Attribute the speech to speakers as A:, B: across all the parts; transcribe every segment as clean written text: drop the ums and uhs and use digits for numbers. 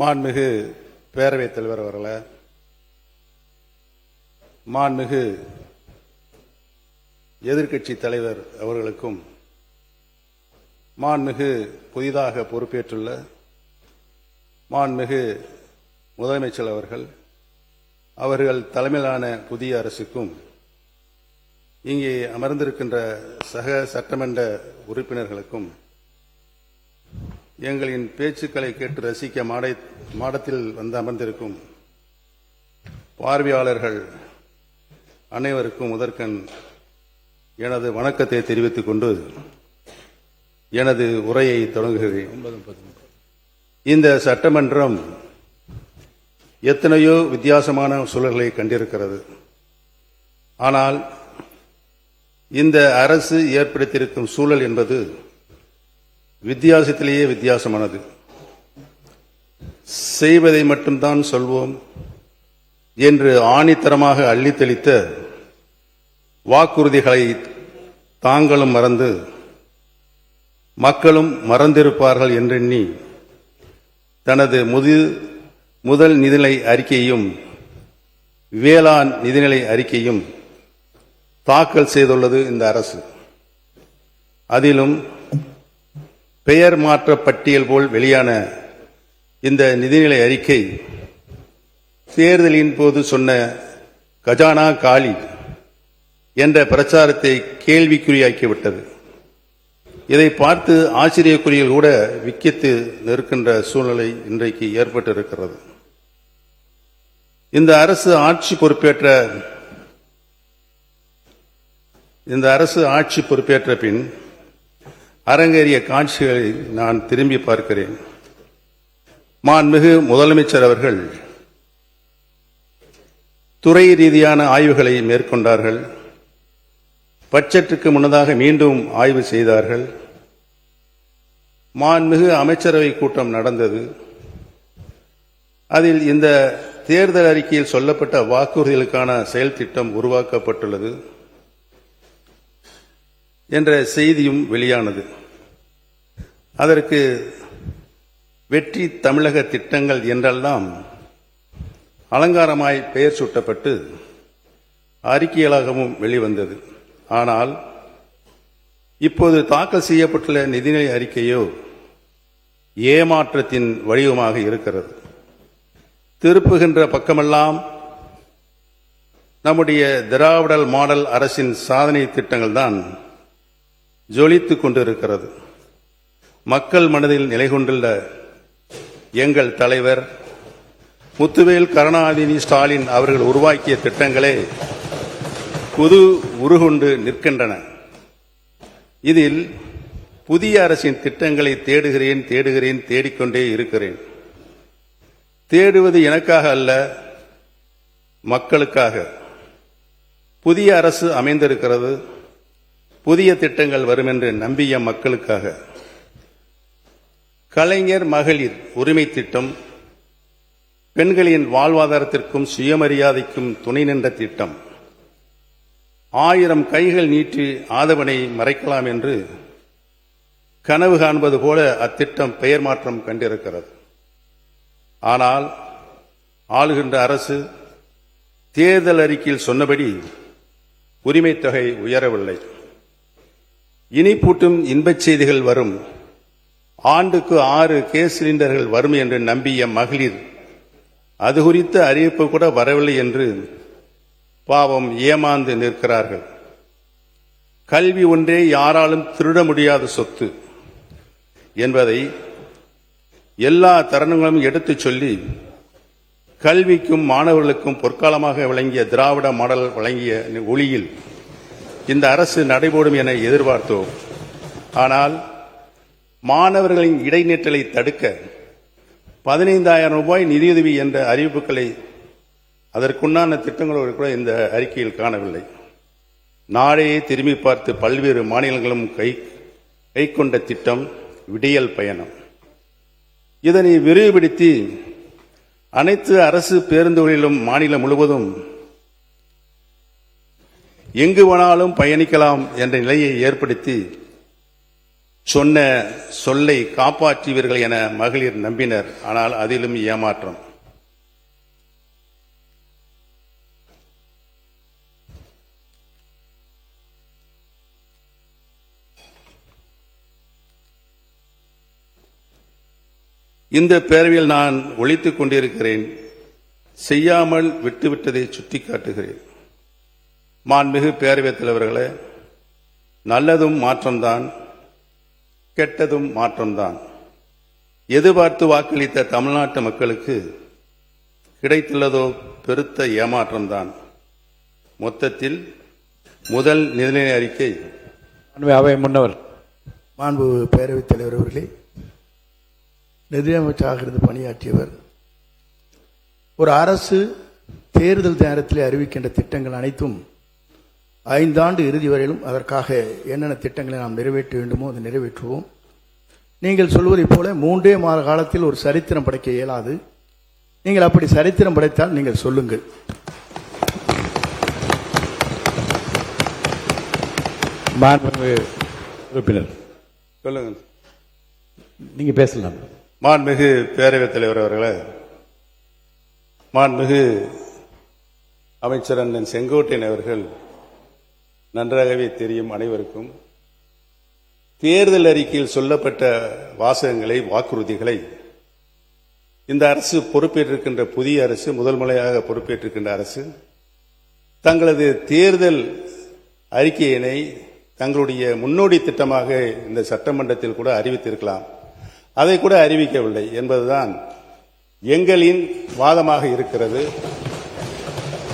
A: மாண்புமிகு பேரவைத் தலைவர் அவர்களே, மாண்புமிகு எதிர்க்கட்சி தலைவர் அவர்களுக்கும், மாண்புமிகு புதிதாக பொறுப்பேற்றுள்ள மாண்புமிகு முதலமைச்சர் அவர்கள் தலைமையிலான புதிய அரசுக்கும், இங்கே அமர்ந்திருக்கின்ற சக சட்டமன்ற உறுப்பினர்களுக்கும், எங்களின் பேச்சுக்களை கேட்டு ரசிக்க மாடத்தில் வந்து அமர்ந்திருக்கும் பார்வையாளர்கள் அனைவருக்கும் முதற்கண் எனது வணக்கத்தை தெரிவித்துக் கொண்டு எனது உரையை தொடங்குகிறேன். இந்த சட்டமன்றம் எத்தனையோ வித்தியாசமான சூழல்களை கண்டிருக்கிறது. ஆனால் இந்த அரசு ஏற்படுத்தியிருக்கும் சூழல் என்பது வித்தியாசத்திலேயே வித்தியாசமானது. செய்வதை மட்டும்தான் சொல்வோம் என்று ஆணித்தரமாக அள்ளித்தளித்த வாக்குறுதிகளை தாங்களும் மறந்து மக்களும் மறந்திருப்பார்கள் என்றெண்ணி தனது முதல் நிதிநிலை அறிக்கையும் வேளாண் நிதிநிலை அறிக்கையும் தாக்கல் செய்துள்ளது இந்த அரசு. அதிலும் பெயர் மாற்ற பட்டியல் போல் வெளியான இந்த நிதிநிலை அறிக்கை தேர்தலின் போது சொன்ன கஜானா காலி என்ற பிரச்சாரத்தை கேள்விக்குறியாக்கிவிட்டது. இதை பார்த்து ஆச்சரியக்குறிகள் கூட விக்கித்து நிற்கின்ற சூழ்நிலை இன்றைக்கு ஏற்பட்டிருக்கிறது. இந்த அரசு ஆட்சி பொறுப்பேற்ற பின் அரங்கேறிய காட்சிகளை நான் திரும்பி பார்க்கிறேன். மாண்புமிகு முதலமைச்சர் அவர்கள் துறை ரீதியான ஆய்வுகளை மேற்கொண்டார்கள். பட்ஜெட்டுக்கு முன்னதாக மீண்டும் ஆய்வு செய்தார்கள். மாண்புமிகு அமைச்சரவை கூட்டம் நடந்தது. அதில் இந்த தேர்தல் அறிக்கையில் சொல்லப்பட்ட வாக்குறுதிகளுக்கான செயல் திட்டம் உருவாக்கப்பட்டுள்ளது என்ற செய்தியும் வெளியானது. அதற்கு வெற்றி தமிழக திட்டங்கள் என்றெல்லாம் அலங்காரமாய் பெயர் சூட்டப்பட்டு அறிக்கைகளாகவும் வெளிவந்தது. ஆனால் இப்போது தாக்கல் செய்யப்பட்டுள்ள நிதிநிலை அறிக்கையோ ஏமாற்றத்தின் வடிவமாக இருக்கிறது. திருப்புகின்ற பக்கமெல்லாம் நம்முடைய திராவிடல் மாடல் அரசின் சாதனை திட்டங்கள் தான் ஜொலித்துக் கொண்டிருக்கிறது. மக்கள் மனதில் நிலை கொண்டுள்ள எங்கள் தலைவர் முத்துவேல் கருணாநிதி ஸ்டாலின் அவர்கள் உருவாக்கிய திட்டங்களே புது உருகொண்டு நிற்கின்றன. இதில் புதிய அரசின் திட்டங்களை தேடுகிறேன் தேடிக்கொண்டே இருக்கிறேன். தேடுவது எனக்காக அல்ல, மக்களுக்காக. புதிய அரசு அமைந்திருக்கிறது, புதிய திட்டங்கள் வரும் என்று நம்பிய மக்களுக்காக. கலைஞர் மகளிர் உரிமை திட்டம் பெண்களின் வாழ்வாதாரத்திற்கும் சுயமரியாதைக்கும் துணை நின்ற திட்டம். 1000 கைகள் நீட்டி ஆதவனை மறைக்கலாம் என்று கனவு காண்பது போல அத்திட்டம் பெயர் மாற்றம் கண்டிருக்கிறது. ஆனால் ஆளுகின்ற அரசு தேர்தல் அறிக்கையில் சொன்னபடி உரிமை தொகை உயரவில்லை. இனிப்பூட்டும் இன்பச் செய்திகள் வரும், ஆண்டுக்கு 6 கேஸ் சிலிண்டர்கள் வரும் என்று நம்பிய மகளிர் அது குறித்த அறிவிப்பு கூட வரவில்லை என்று பாவம் ஏமாந்து நிற்கிறார்கள். கல்வி ஒன்றே யாராலும் திருட முடியாத சொத்து என்பதை எல்லா தருணங்களும் எடுத்துச் சொல்லி கல்விக்கும் மாணவர்களுக்கும் பொற்காலமாக விளங்கிய திராவிட மாடல் வழங்கிய ஒளியில் இந்த அரசு நடைபோடும் என எதிர்பார்த்தோம். ஆனால் மாணவர்களின் இடைநிற்றலை தடுக்க 15,000 ரூபாய் நிதியுதவி என்ற அறிவிப்புகளை அதற்குண்டான திட்டங்களோடு கூட இந்த அறிக்கையில் காணவில்லை. நாடையே திரும்பி பார்த்து பல்வேறு மாநிலங்களும் கை கொண்ட திட்டம் விடியல் பயணம். இதனை விரிவுபடுத்தி அனைத்து அரசு பேருந்துகளிலும் மாநிலம் முழுவதும் எங்கு வேணாலும் பயணிக்கலாம் என்ற நிலையை ஏற்படுத்தி சொன்ன சொல்லை காப்பாற்றுவீர்கள் என மகளிர் நம்பினர். ஆனால் அதிலும் ஏமாற்றம். இந்த பேரவையில் நான் ஒழித்துக் கொண்டிருக்கிறேன். செய்யாமல் விட்டுவிட்டதை சுட்டிக்காட்டுகிறேன். மாண்புமிகு பேரவைத் தலைவர்களே, நல்லதும் மாற்றம்தான், கெட்டதும் மாற்றம்தான். எதிர்பார்த்து வாக்களித்த தமிழ்நாட்டு மக்களுக்கு கிடைத்துள்ளதோ பெருத்த ஏமாற்றம்தான். மொத்தத்தில் முதல் நிதிநிலை அறிக்கை.
B: அவை முன்னவர்
C: மாண்பு பேரவைத் தலைவர் அவர்களே, நிதியமைச்சராக இருந்து பணியாற்றியவர். ஒரு அரசு தேர்தல் நேரத்தில் அறிவிக்கின்ற திட்டங்கள் அனைத்தும் 5 ஆண்டு இறுதி வரையிலும் அதற்காக என்னென்ன திட்டங்களை நாம் நிறைவேற்ற வேண்டுமோ அதை நிறைவேற்றுவோம். நீங்கள் சொல்வதைப் போல 3 மாத காலத்தில் ஒரு சரித்திரம் படைக்க இயலாது. நீங்கள் அப்படி சரித்திரம் படைத்தால் நீங்கள் சொல்லுங்கள்.
B: உறுப்பினர்
A: சொல்லுங்கள்.
B: நீங்க பேசலாம்.
A: மாண்புமிகு பேரவைத் தலைவர் அவர்களே, மாண்புமிகு அமைச்சர் அண்ணன் செங்கோட்டையன் அவர்கள் நன்றாகவே தெரியும் அனைவருக்கும். தேர்தல் அறிக்கையில் சொல்லப்பட்ட வாசகங்களை, வாக்குறுதிகளை இந்த அரசு பொறுப்பேற்றிருக்கின்ற புதிய அரசு, முதல் முறையாக பொறுப்பேற்றிருக்கின்ற அரசு தங்களது தேர்தல் அறிக்கையினை தங்களுடைய முன்னோடி திட்டமாக இந்த சட்டமன்றத்தில் கூட அறிவித்திருக்கலாம். அதை கூட அறிவிக்கவில்லை என்பதுதான் எங்களின் வாதமாக இருக்கிறது.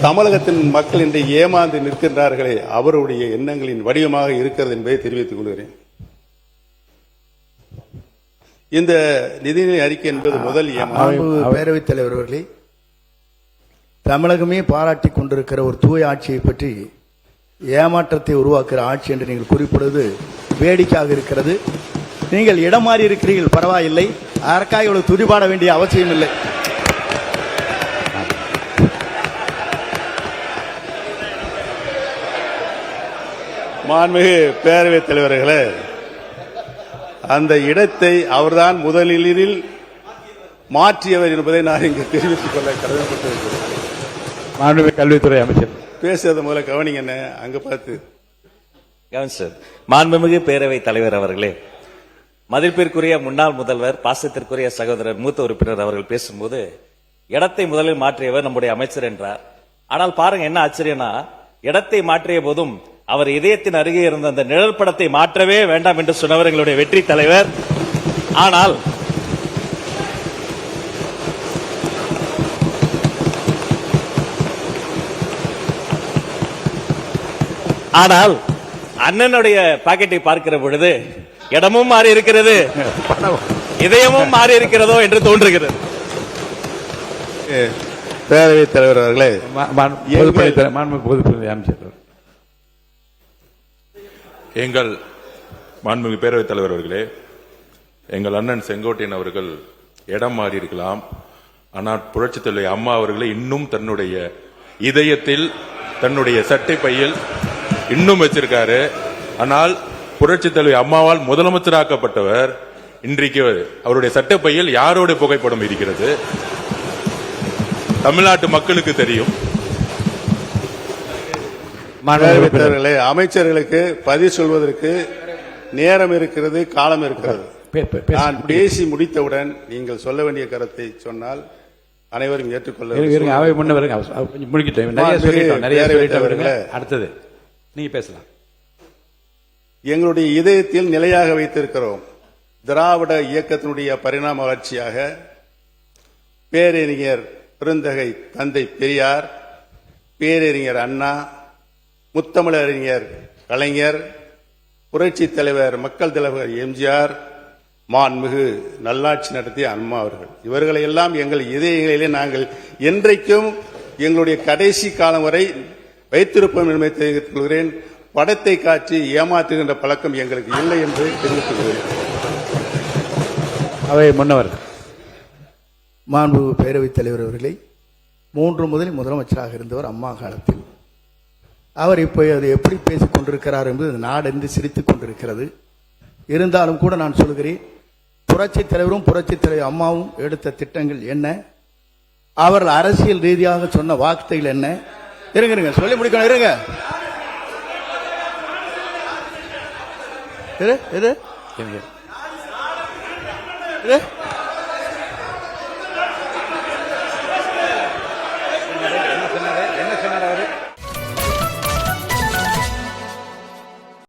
A: தமிழகத்தின் மக்கள் இன்று ஏமாந்து நிற்கின்றார்களே, அவருடைய எண்ணங்களின் வடிவமாக இருக்கிறது என்பதை தெரிவித்துக் கொள்கிறேன். இந்த நிதிநிலை அறிக்கை என்பது முதல்
C: பேரவைத் தலைவர் அவர்களே, தமிழகமே பாராட்டி கொண்டிருக்கிற ஒரு தூய ஆட்சியை பற்றி ஏமாற்றத்தை உருவாக்குகிற ஆட்சி என்று நீங்கள் குறிப்பிடுவது வேடிக்கையாக இருக்கிறது. நீங்கள் இடம் மாறி இருக்கிறீர்கள், பரவாயில்லை. அதற்காக இவ்வளவு துதிபாட வேண்டிய அவசியம் இல்லை.
A: மாண்புமிகு பேரவைத் தலைவர்களே, அந்த இடத்தை அவர்தான் முதலில் மாற்றியவர் என்பதை நான் இங்கு தெரிவித்துக் கொள்ள கடமைப்பட்டிருக்கிறேன்.
B: மாண்புமிகு கல்வித்துறை அமைச்சர்
A: பேசுறத முதல்ல கவனிங்க. அங்க பார்த்து
D: கவனிச்சர். மாண்புமிகு பேரவைத் தலைவர் அவர்களே, மதிப்பிற்குரிய முன்னாள் முதல்வர், பாசத்திற்குரிய சகோதரர் மூத்த உறுப்பினர் அவர்கள் பேசும்போது இடத்தை முதலில் மாற்றியவர் நம்முடைய அமைச்சர் என்றார். ஆனால் பாருங்க என்ன ஆச்சரியம்னா, இடத்தை மாற்றிய போதும் அவர் இதயத்தின் அருகே இருந்த அந்த நிழல் படத்தை மாற்றவே வேண்டாம் என்று சொன்னவர் எங்களுடைய வெற்றி தலைவர். ஆனால் அண்ணனுடைய பாக்கெட்டை பார்க்கிற பொழுது இடமும் மாறி இருக்கிறது, இதயமும் மாறி இருக்கிறதோ என்று தோன்றுகிறது.
A: பேரவைத் தலைவர் அவர்களே,
E: எங்கள் மாண்புமிகு பேரவைத் தலைவர் அவர்களே, எங்கள் அண்ணன் செங்கோட்டையன் அவர்கள் இடம் மாறி இருக்கலாம். ஆனால் புரட்சித் தலைவி அம்மா அவர்களை இன்னும் தன்னுடைய இதயத்தில், தன்னுடைய சட்டை பையில் இன்னும் வச்சிருக்காரு. ஆனால் புரட்சித் தலைவி அம்மாவால் முதலமைச்சராக்கப்பட்டவர் இன்றைக்கு அவருடைய சட்டப்பையில் யாரோட புகைப்படம் இருக்கிறது தமிழ்நாட்டு மக்களுக்கு தெரியும்.
A: அமைச்சர்களுக்கு பதில் சொல்வதற்கு நேரம் இருக்கிறது, காலம் இருக்கிறது. நான் பேசி முடித்தவுடன் நீங்கள் சொல்ல வேண்டிய கருத்தை சொன்னால் அனைவரும் ஏற்றுக்கொள்ள.
B: அடுத்தது நீங்க பேசலாம்.
A: எங்களுடைய இதயத்தில் நிலையாக வைத்திருக்கிறோம். திராவிட இயக்கத்தினுடைய பரிணாம வளர்ச்சியாக பேரறிஞர் பெருந்தகை தந்தை பெரியார், பேரறிஞர் அண்ணா, முத்தமிழறிஞர் கலைஞர், புரட்சி தலைவர் மக்கள் தலைவர் எம்ஜிஆர், மாண்புமிகு நல்லாட்சி நடத்திய அம்மா அவர்கள், இவர்களை எல்லாம் எங்கள் இதயங்களிலே நாங்கள் என்றைக்கும் எங்களுடைய கடைசி காலம் வரை வைத்திருப்போம் என்பதை தெரிவித்துக் கொள்கிறேன். படத்தை காட்சி ஏமாற்றுகின்ற பழக்கம் எங்களுக்கு இல்லை என்று தெரிவித்துக் கொள்கிறேன்.
B: அவை முன்னவர்.
C: மாண்பு பேரவைத் தலைவர் அவர்களை, 3 முதலில் முதலமைச்சராக இருந்தவர் அம்மா காலத்தில். அவர் இப்போ அதை எப்படி பேசிக் கொண்டிருக்கிறார் என்பது நாடென்று சிரித்துக் கொண்டிருக்கிறது. இருந்தாலும் கூட நான் சொல்கிறேன், புரட்சி தலைவரும் புரட்சி தலைவர் அம்மாவும் எடுத்த திட்டங்கள் என்ன, அவர்கள் அரசியல் ரீதியாக சொன்ன வார்த்தைகள் என்ன? இருங்க சொல்லி முடிக்கணும். இருங்க இரு இரு இரு